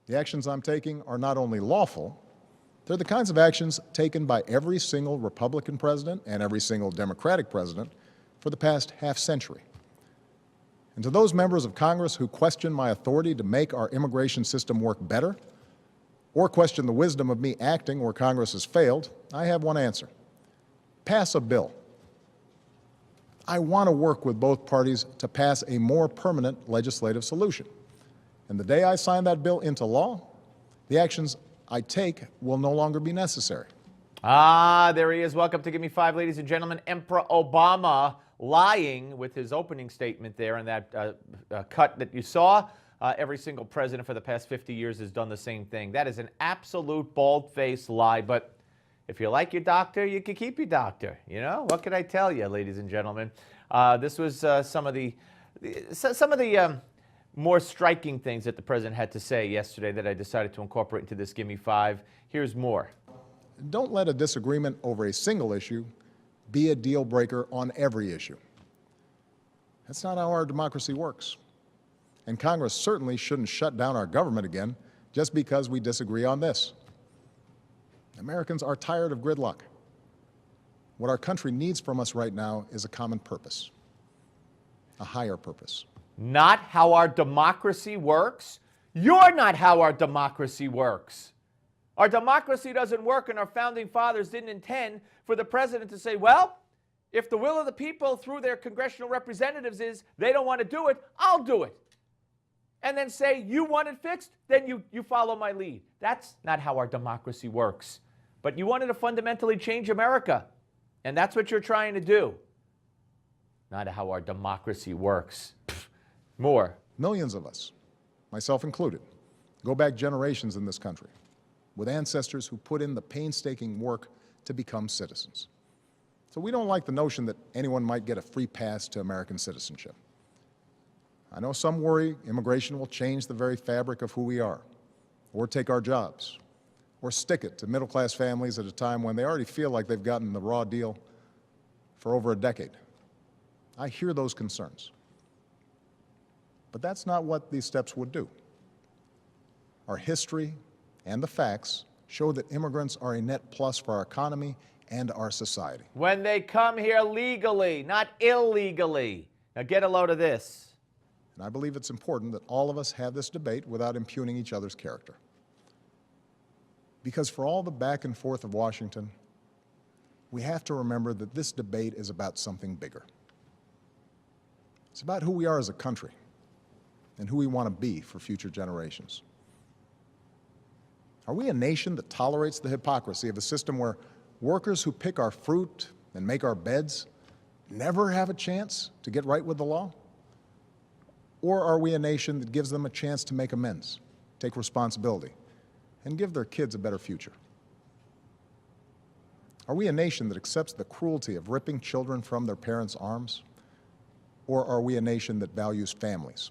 The actions I'm taking are not only lawful, they're the kinds of actions taken by every single Republican president and every single Democratic president for the past half-century. And to those members of Congress who question my authority to make our immigration system work better, or question the wisdom of me acting where Congress has failed, I have one answer. Pass a bill. I want to work with both parties to pass a more permanent legislative solution. And the day I sign that bill into law, the actions I take will no longer be necessary. There he is. Welcome to Give Me Five, ladies and gentlemen. Emperor Obama lying with his opening statement there and that cut that you saw. Every single president for the past 50 years has done the same thing. That is an absolute bald-faced lie. But if you like your doctor, you can keep your doctor. You know, what can I tell you, ladies and gentlemen? This was some of the more striking things that the president had to say yesterday that I decided to incorporate into this Give Me Five. Here's more. Don't let a disagreement over a single issue be a deal breaker on every issue. That's not how our democracy works. And Congress certainly shouldn't shut down our government again just because we disagree on this. Americans are tired of gridlock. What our country needs from us right now is a common purpose, a higher purpose. Not how our democracy works? You're not how our democracy works. Our democracy doesn't work, and our founding fathers didn't intend for the president to say, well, if the will of the people through their congressional representatives is they don't want to do it, I'll do it. And then say, you want it fixed, then you follow my lead. That's not how our democracy works. But you wanted to fundamentally change America, and that's what you're trying to do. Not how our democracy works. More. Millions of us, myself included, go back generations in this country with ancestors who put in the painstaking work to become citizens. So we don't like the notion that anyone might get a free pass to American citizenship. I know some worry immigration will change the very fabric of who we are, or take our jobs, or stick it to middle-class families at a time when they already feel like they've gotten the raw deal for over a decade. I hear those concerns. But that's not what these steps would do. Our history and the facts show that immigrants are a net plus for our economy and our society. When they come here legally, not illegally. Now get a load of this. And I believe it's important that all of us have this debate without impugning each other's character. Because for all the back and forth of Washington, we have to remember that this debate is about something bigger. It's about who we are as a country and who we want to be for future generations. Are we a nation that tolerates the hypocrisy of a system where workers who pick our fruit and make our beds never have a chance to get right with the law? Or are we a nation that gives them a chance to make amends, take responsibility, and give their kids a better future? Are we a nation that accepts the cruelty of ripping children from their parents' arms? Or are we a nation that values families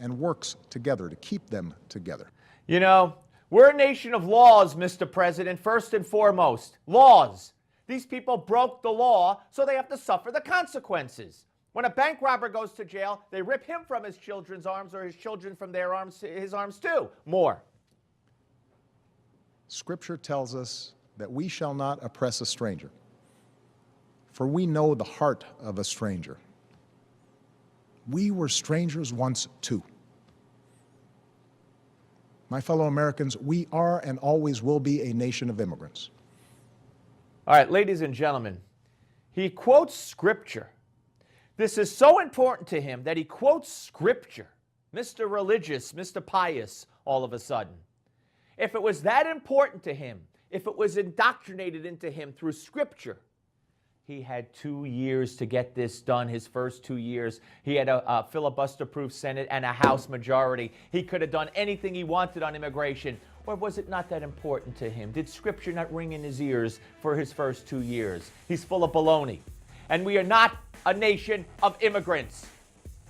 and works together to keep them together? You know, we're a nation of laws, Mr. President, first and foremost. Laws. These people broke the law, so they have to suffer the consequences. When a bank robber goes to jail, they rip him from his children's arms or his children from their arms, his arms too. More. Scripture tells us that we shall not oppress a stranger, for we know the heart of a stranger. We were strangers once too. My fellow Americans, we are and always will be a nation of immigrants. All right, ladies and gentlemen, he quotes Scripture. This is so important to him that he quotes Scripture. Mr. Religious, Mr. Pious, all of a sudden. If it was that important to him, if it was indoctrinated into him through Scripture, he had 2 years to get this done, his first 2 years. He had a filibuster-proof Senate and a House majority. He could have done anything he wanted on immigration. Or was it not that important to him? Did Scripture not ring in his ears for his first 2 years? He's full of baloney. And we are not a nation of immigrants.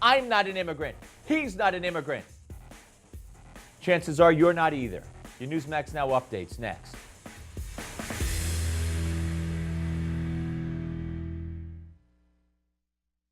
I'm not an immigrant. He's not an immigrant. Chances are you're not either. Your Newsmax Now updates next.